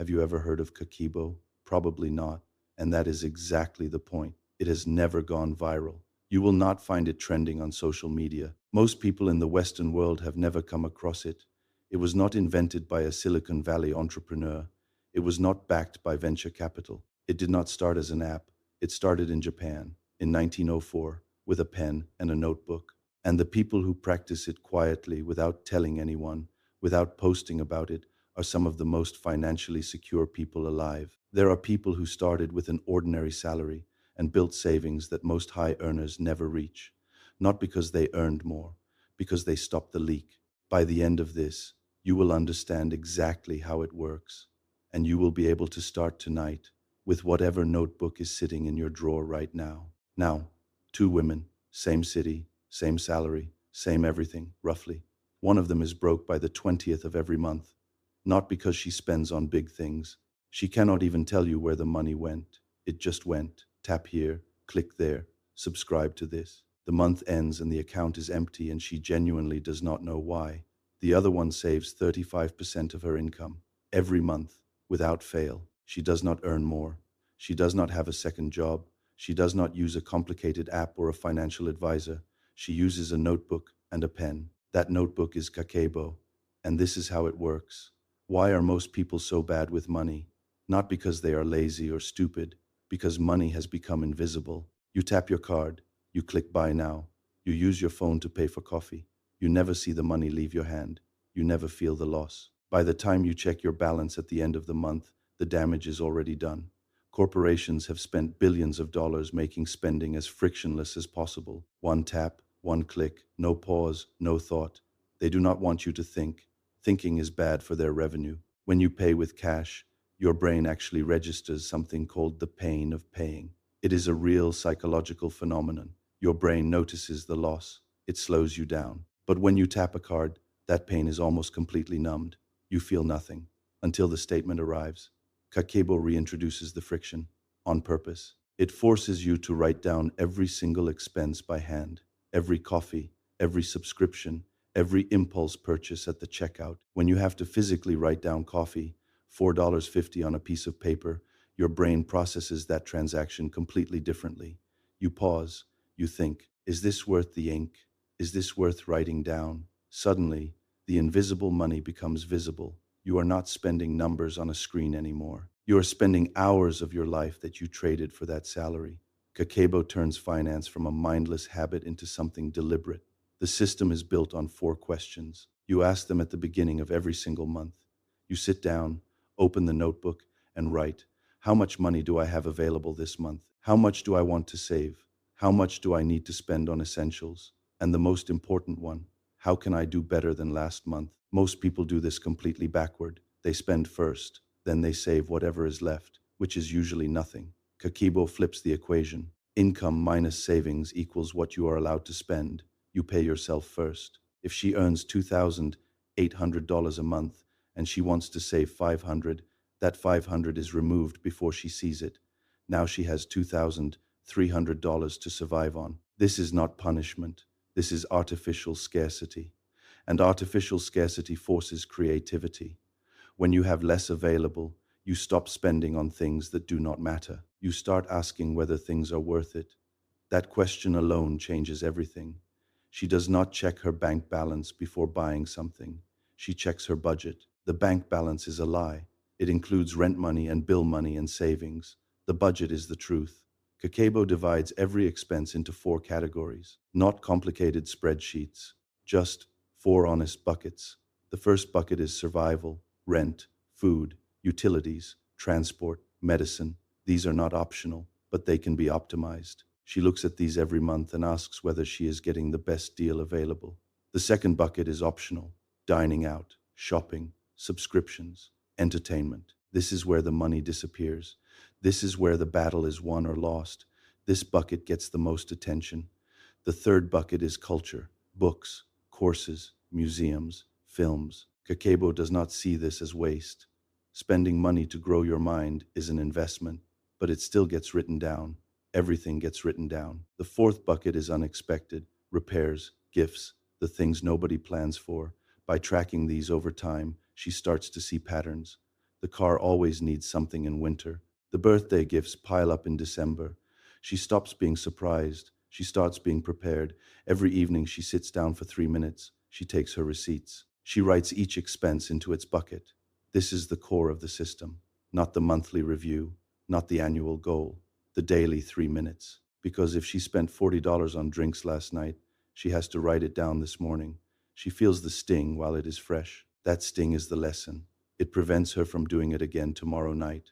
Have you ever heard of Kakeibo? Probably not. And that is exactly the point. It has never gone viral. You will not find it trending on social media. Most people in the Western world have never come across it. It was not invented by a Silicon Valley entrepreneur. It was not backed by venture capital. It did not start as an app. It started in Japan in 1904 with a pen and a notebook. And the people who practice it quietly without telling anyone, without posting about it, are some of the most financially secure people alive. There are people who started with an ordinary salary and built savings that most high earners never reach, not because they earned more, because they stopped the leak. By the end of this, you will understand exactly how it works, and you will be able to start tonight with whatever notebook is sitting in your drawer right now. Now, two women, same city, same salary, same everything, roughly. One of them is broke by the 20th of every month, not because she spends on big things. She cannot even tell you where the money went. It just went. Tap here, click there, subscribe to this. The month ends and the account is empty and she genuinely does not know why. The other one saves 35% of her income every month without fail. She does not earn more. She does not have a second job. She does not use a complicated app or a financial advisor. She uses a notebook and a pen. That notebook is Kakeibo, and this is how it works. Why are most people so bad with money? Not because they are lazy or stupid, because money has become invisible. You tap your card, you click buy now, you use your phone to pay for coffee. You never see the money leave your hand. You never feel the loss. By the time you check your balance at the end of the month, the damage is already done. Corporations have spent billions of dollars making spending as frictionless as possible. One tap, one click, no pause, no thought. They do not want you to think. Thinking is bad for their revenue. When you pay with cash, your brain actually registers something called the pain of paying. It is a real psychological phenomenon. Your brain notices the loss. It slows you down. But when you tap a card, that pain is almost completely numbed. You feel nothing until the statement arrives. Kakeibo reintroduces the friction on purpose. It forces you to write down every single expense by hand, every coffee, every subscription, every impulse purchase at the checkout. When you have to physically write down coffee, $4.50 on a piece of paper, your brain processes that transaction completely differently. You pause, you think, is this worth the ink? Is this worth writing down? Suddenly, the invisible money becomes visible. You are not spending numbers on a screen anymore. You are spending hours of your life that you traded for that salary. Kakeibo turns finance from a mindless habit into something deliberate. The system is built on 4 questions. You ask them at the beginning of every single month. You sit down, open the notebook, and write, how much money do I have available this month? How much do I want to save? How much do I need to spend on essentials? And the most important one, how can I do better than last month? Most people do this completely backward. They spend first, then they save whatever is left, which is usually nothing. Kakeibo flips the equation. Income minus savings equals what you are allowed to spend. You pay yourself first. If she earns $2,800 a month and she wants to save 500, that 500 is removed before she sees it. Now she has $2,300 to survive on. This is not punishment. This is artificial scarcity. And artificial scarcity forces creativity. When you have less available, you stop spending on things that do not matter. You start asking whether things are worth it. That question alone changes everything. She does not check her bank balance before buying something. She checks her budget. The bank balance is a lie. It includes rent money and bill money and savings. The budget is the truth. Kakeibo divides every expense into 4 categories, not complicated spreadsheets, just 4 honest buckets. The first bucket is survival, rent, food, utilities, transport, medicine. These are not optional, but they can be optimized. She looks at these every month and asks whether she is getting the best deal available. The second bucket is optional, dining out, shopping, subscriptions, entertainment. This is where the money disappears. This is where the battle is won or lost. This bucket gets the most attention. The third bucket is culture, books, courses, museums, films. Kakeibo does not see this as waste. Spending money to grow your mind is an investment, but it still gets written down. Everything gets written down. The fourth bucket is unexpected, repairs, gifts, the things nobody plans for. By tracking these over time, she starts to see patterns. The car always needs something in winter. The birthday gifts pile up in December. She stops being surprised. She starts being prepared. Every evening she sits down for 3 minutes. She takes her receipts. She writes each expense into its bucket. This is the core of the system, not the monthly review, not the annual goal, the daily 3 minutes. Because if she spent $40 on drinks last night, she has to write it down this morning. She feels the sting while it is fresh. That sting is the lesson. It prevents her from doing it again tomorrow night.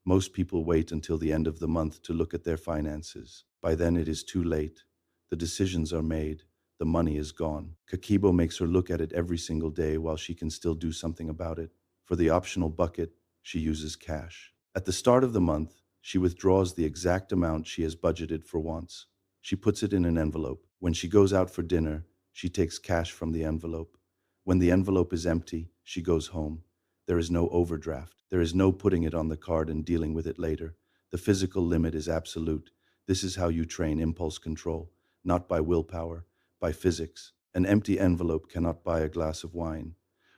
Most people wait until the end of the month to look at their finances. By then it is too late. The decisions are made. The money is gone. Kakeibo makes her look at it every single day while she can still do something about it. For the optional bucket, she uses cash. At the start of the month, she withdraws the exact amount she has budgeted for wants. She puts it in an envelope. When she goes out for dinner, she takes cash from the envelope. When the envelope is empty, she goes home. There is no overdraft. There is no putting it on the card and dealing with it later. The physical limit is absolute. This is how you train impulse control, not by willpower, by physics. An empty envelope cannot buy a glass of wine.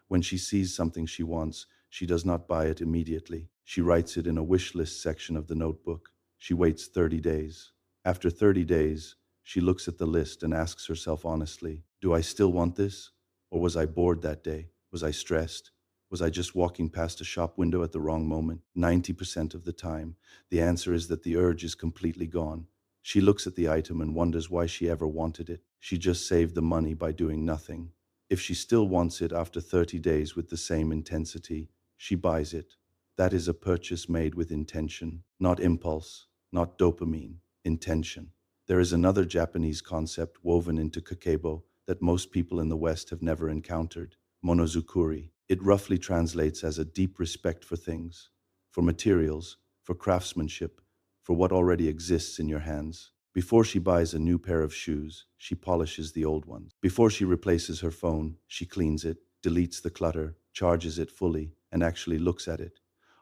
When she sees something she wants, she does not buy it immediately. She writes it in a wish list section of the notebook. She waits 30 days. After 30 days, she looks at the list and asks herself honestly, do I still want this? Or was I bored that day? Was I stressed? Was I just walking past a shop window at the wrong moment? 90% of the time, the answer is that the urge is completely gone. She looks at the item and wonders why she ever wanted it. She just saved the money by doing nothing. If she still wants it after 30 days with the same intensity, she buys it. That is a purchase made with intention, not impulse, not dopamine, intention. There is another Japanese concept woven into Kakeibo that most people in the West have never encountered, monozukuri. It roughly translates as a deep respect for things, for materials, for craftsmanship, for what already exists in your hands. Before she buys a new pair of shoes, she polishes the old ones. Before she replaces her phone, she cleans it, deletes the clutter, charges it fully, and actually looks at it.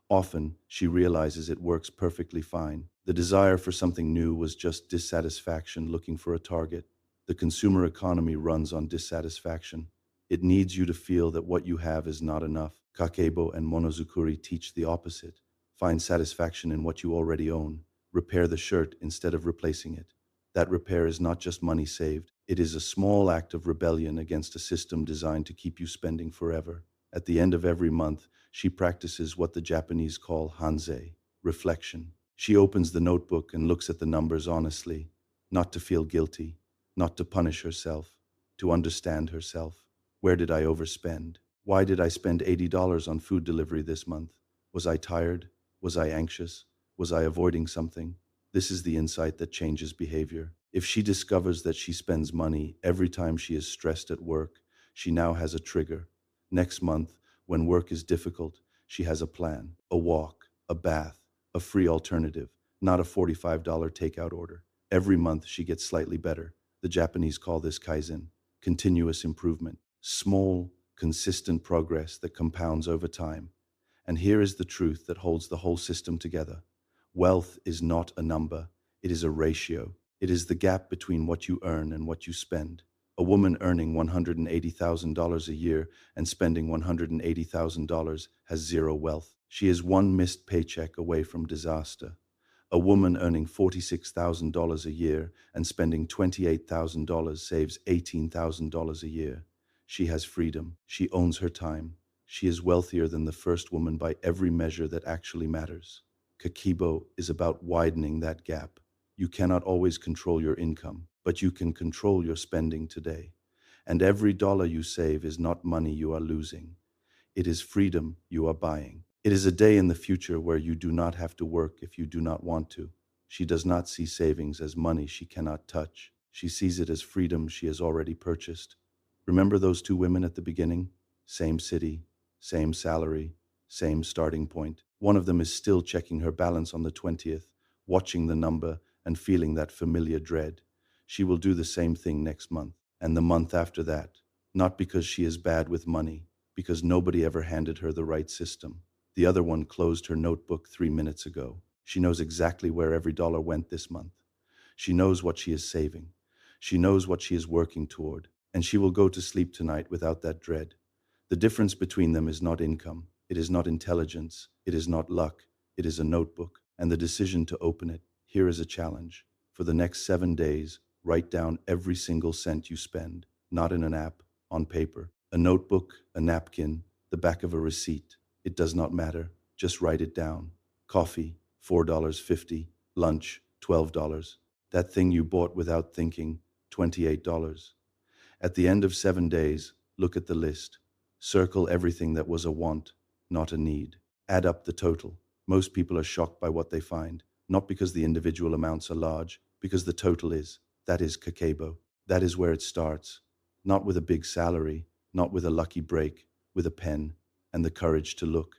Often, she realizes it works perfectly fine. The desire for something new was just dissatisfaction looking for a target. The consumer economy runs on dissatisfaction. It needs you to feel that what you have is not enough. Kakeibo and Monozukuri teach the opposite. Find satisfaction in what you already own. Repair the shirt instead of replacing it. That repair is not just money saved. It is a small act of rebellion against a system designed to keep you spending forever. At the end of every month, she practices what the Japanese call hanzei, reflection. She opens the notebook and looks at the numbers honestly, not to feel guilty, not to punish herself, to understand herself. Where did I overspend? Why did I spend $80 on food delivery this month? Was I tired? Was I anxious? Was I avoiding something? This is the insight that changes behavior. If she discovers that she spends money every time she is stressed at work, she now has a trigger. Next month, when work is difficult, she has a plan, a walk, a bath, a free alternative, not a $45 takeout order. Every month she gets slightly better. The Japanese call this kaizen, continuous improvement, small, consistent progress that compounds over time. And here is the truth that holds the whole system together. Wealth is not a number, it is a ratio. It is the gap between what you earn and what you spend. A woman earning $180,000 a year and spending $180,000 has zero wealth. She is one missed paycheck away from disaster. A woman earning $46,000 a year and spending $28,000 saves $18,000 a year. She has freedom. She owns her time. She is wealthier than the first woman by every measure that actually matters. Kakeibo is about widening that gap. You cannot always control your income, but you can control your spending today. And every dollar you save is not money you are losing. It is freedom you are buying. It is a day in the future where you do not have to work if you do not want to. She does not see savings as money she cannot touch. She sees it as freedom she has already purchased. Remember those two women at the beginning? Same city, same salary, same starting point. One of them is still checking her balance on the 20th, watching the number and feeling that familiar dread. She will do the same thing next month, and the month after that, not because she is bad with money, because nobody ever handed her the right system. The other one closed her notebook 3 minutes ago. She knows exactly where every dollar went this month. She knows what she is saving. She knows what she is working toward, and she will go to sleep tonight without that dread. The difference between them is not income. It is not intelligence. It is not luck, it is a notebook, and the decision to open it. Here is a challenge. For the next 7 days, write down every single cent you spend, not in an app, on paper. A notebook, a napkin, the back of a receipt. It does not matter. Just write it down. Coffee, $4.50. Lunch, $12. That thing you bought without thinking, $28. At the end of 7 days, look at the list. Circle everything that was a want, not a need. Add up the total. Most people are shocked by what they find, not because the individual amounts are large, because the total is. That is Kakeibo. That is where it starts. Not with a big salary, not with a lucky break, with a pen and the courage to look.